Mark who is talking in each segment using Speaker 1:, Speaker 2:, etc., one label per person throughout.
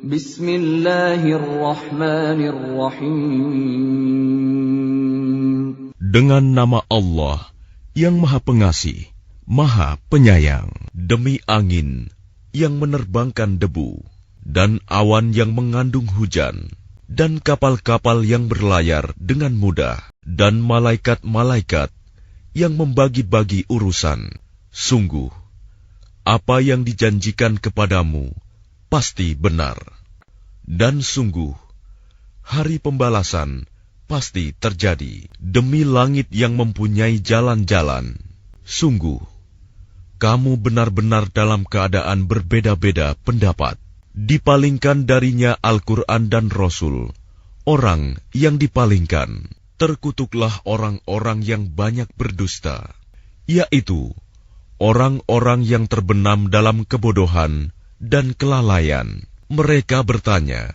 Speaker 1: Bismillahirrahmanirrahim.
Speaker 2: Dengan nama Allah yang Maha Pengasih, Maha Penyayang. Demi angin yang menerbangkan debu, dan awan yang mengandung hujan, dan kapal-kapal yang berlayar dengan mudah, dan malaikat-malaikat yang membagi-bagi urusan. Sungguh, apa yang dijanjikan kepadamu pasti benar. Dan sungguh, hari pembalasan pasti terjadi. Demi langit yang mempunyai jalan-jalan, sungguh, kamu benar-benar dalam keadaan berbeda-beda pendapat. Dipalingkan darinya Al-Quran dan Rasul, orang yang dipalingkan. Terkutuklah orang-orang yang banyak berdusta, yaitu orang-orang yang terbenam dalam kebodohan dan kelalaian. Mereka bertanya,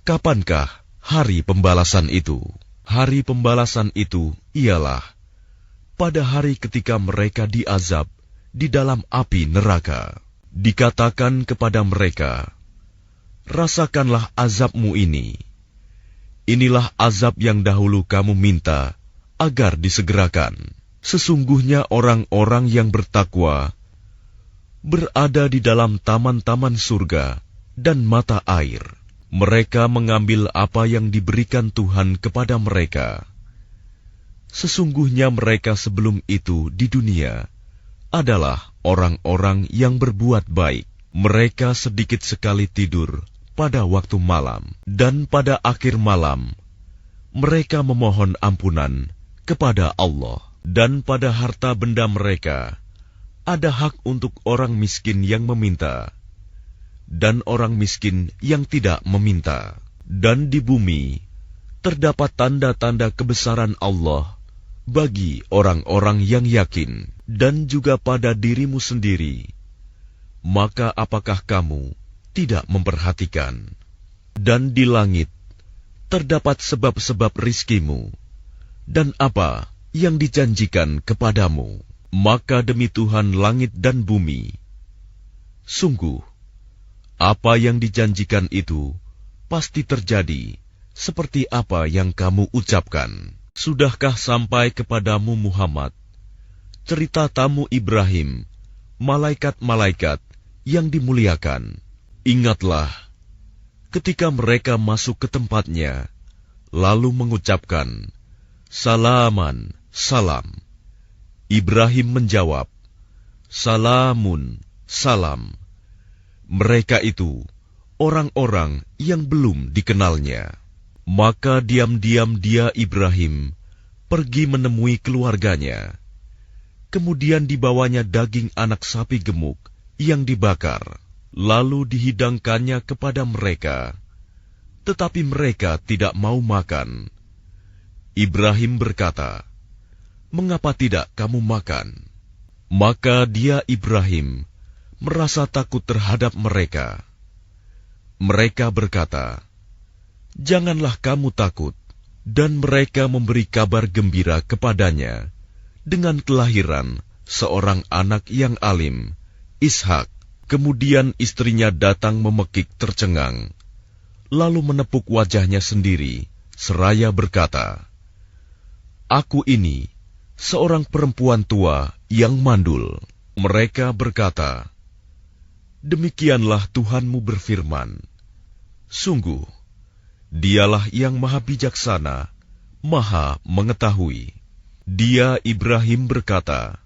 Speaker 2: kapankah hari pembalasan itu? Hari pembalasan itu ialah pada hari ketika mereka diazab di dalam api neraka. Dikatakan kepada mereka, rasakanlah azabmu ini. Inilah azab yang dahulu kamu minta agar disegerakan. Sesungguhnya orang-orang yang bertakwa berada di dalam taman-taman surga dan mata air. Mereka mengambil apa yang diberikan Tuhan kepada mereka. Sesungguhnya mereka sebelum itu di dunia adalah orang-orang yang berbuat baik. Mereka sedikit sekali tidur pada waktu malam, dan pada akhir malam mereka memohon ampunan kepada Allah. Dan pada harta benda mereka ada hak untuk orang miskin yang meminta, dan orang miskin yang tidak meminta. Dan di bumi terdapat tanda-tanda kebesaran Allah bagi orang-orang yang yakin, dan juga pada dirimu sendiri. Maka apakah kamu tidak memperhatikan? Dan di langit terdapat sebab-sebab rizkimu, dan apa yang dijanjikan kepadamu. Maka demi Tuhan langit dan bumi, sungguh, apa yang dijanjikan itu pasti terjadi seperti apa yang kamu ucapkan. Sudahkah sampai kepadamu Muhammad cerita tamu Ibrahim, malaikat-malaikat yang dimuliakan? Ingatlah ketika mereka masuk ke tempatnya, lalu mengucapkan, salaman, salam. Ibrahim menjawab, salamun, salam. Mereka itu orang-orang yang belum dikenalnya. Maka diam-diam dia Ibrahim pergi menemui keluarganya. Kemudian dibawanya daging anak sapi gemuk yang dibakar, lalu dihidangkannya kepada mereka. Tetapi mereka tidak mau makan. Ibrahim berkata, mengapa tidak kamu makan? Maka dia Ibrahim merasa takut terhadap mereka. Mereka berkata, janganlah kamu takut. Dan mereka memberi kabar gembira kepadanya dengan kelahiran seorang anak yang alim, Ishak. Kemudian istrinya datang memekik tercengang, lalu menepuk wajahnya sendiri, seraya berkata, aku ini seorang perempuan tua yang mandul. Mereka berkata, demikianlah Tuhanmu berfirman, sungguh, Dialah yang maha bijaksana, maha mengetahui. Dia Ibrahim berkata,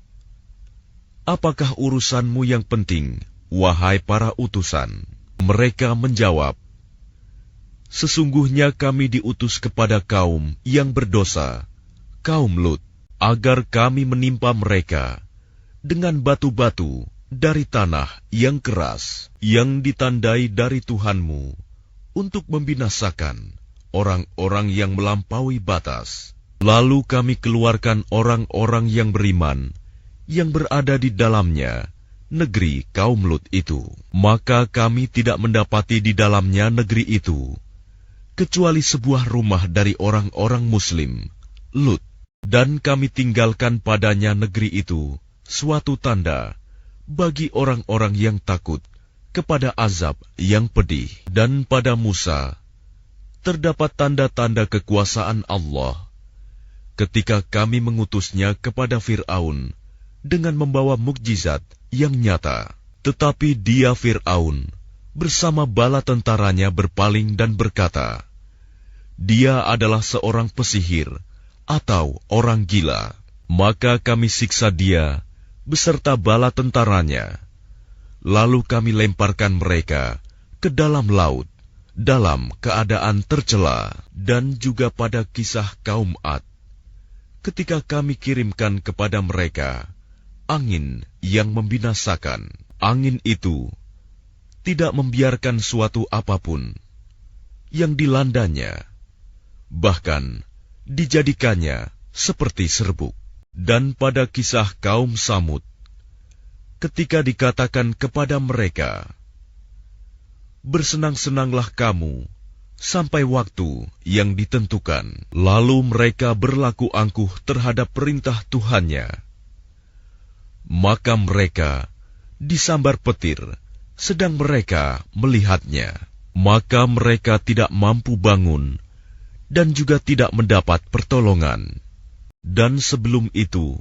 Speaker 2: apakah urusanmu yang penting, wahai para utusan? Mereka menjawab, sesungguhnya kami diutus kepada kaum yang berdosa, kaum Lut, agar kami menimpa mereka dengan batu-batu dari tanah yang keras, yang ditandai dari Tuhanmu, untuk membinasakan orang-orang yang melampaui batas. Lalu kami keluarkan orang-orang yang beriman, yang berada di dalamnya, negeri kaum Lut itu. Maka kami tidak mendapati di dalamnya negeri itu, kecuali sebuah rumah dari orang-orang Muslim, Lut. Dan kami tinggalkan padanya negeri itu suatu tanda bagi orang-orang yang takut kepada azab yang pedih. Dan pada Musa terdapat tanda-tanda kekuasaan Allah ketika kami mengutusnya kepada Fir'aun dengan membawa mukjizat yang nyata. Tetapi dia Fir'aun bersama bala tentaranya berpaling dan berkata, dia adalah seorang pesihir atau orang gila. Maka kami siksa dia beserta bala tentaranya. Lalu kami lemparkan mereka ke dalam laut dalam keadaan tercela. Dan juga pada kisah kaum Ad, ketika kami kirimkan kepada mereka angin yang membinasakan. Angin itu tidak membiarkan suatu apapun yang dilandanya, bahkan dijadikannya seperti serbuk. Dan pada kisah kaum Samud, ketika dikatakan kepada mereka, bersenang-senanglah kamu sampai waktu yang ditentukan. Lalu mereka berlaku angkuh terhadap perintah Tuhannya. Maka mereka disambar petir sedang mereka melihatnya. Maka mereka tidak mampu bangun dan juga tidak mendapat pertolongan. Dan sebelum itu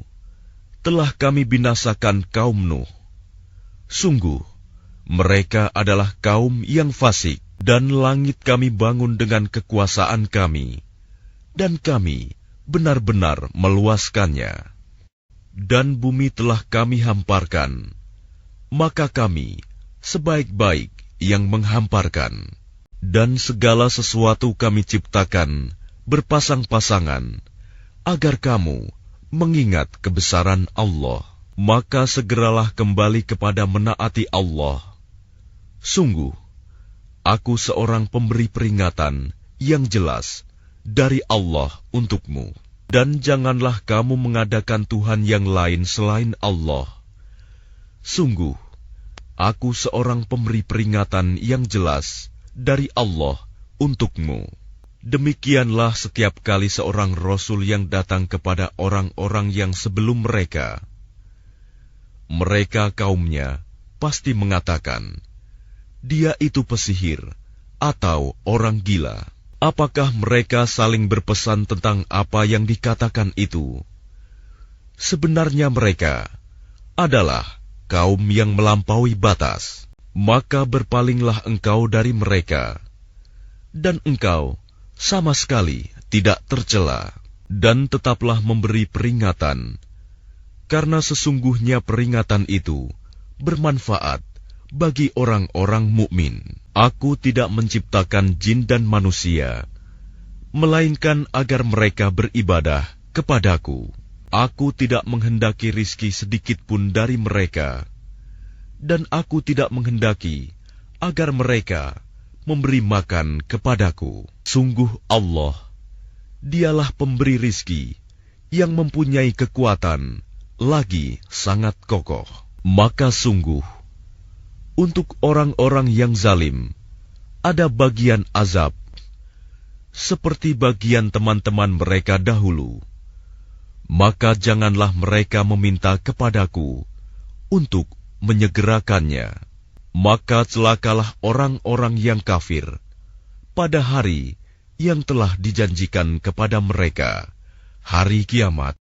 Speaker 2: telah kami binasakan kaum Nuh. Sungguh mereka adalah kaum yang fasik. Dan langit kami bangun dengan kekuasaan kami, dan kami benar-benar meluaskannya. Dan bumi telah kami hamparkan, maka kami sebaik-baik yang menghamparkan. Dan segala sesuatu kami ciptakan berpasang-pasangan, agar kamu mengingat kebesaran Allah. Maka segeralah kembali kepada menaati Allah. Sungguh, aku seorang pemberi peringatan yang jelas dari Allah untukmu. Dan janganlah kamu mengadakan Tuhan yang lain selain Allah. Sungguh, aku seorang pemberi peringatan yang jelas dari Allah untukmu. Demikianlah setiap kali seorang Rasul yang datang kepada orang-orang yang sebelum mereka. Mereka kaumnya pasti mengatakan, dia itu pesihir atau orang gila. Apakah mereka saling berpesan tentang apa yang dikatakan itu? Sebenarnya mereka adalah kaum yang melampaui batas. Maka berpalinglah engkau dari mereka, dan engkau sama sekali tidak tercela. Dan tetaplah memberi peringatan, karena sesungguhnya peringatan itu bermanfaat bagi orang-orang mukmin. Aku tidak menciptakan jin dan manusia, melainkan agar mereka beribadah kepadaku. Aku tidak menghendaki rizki sedikit pun dari mereka, dan aku tidak menghendaki agar mereka memberi makan kepadaku. Sungguh Allah, dialah pemberi rizki yang mempunyai kekuatan lagi sangat kokoh. Maka sungguh, untuk orang-orang yang zalim, ada bagian azab, seperti bagian teman-teman mereka dahulu. Maka janganlah mereka meminta kepadaku untuk menyegerakannya. Maka celakalah orang-orang yang kafir pada hari yang telah dijanjikan kepada mereka, hari kiamat.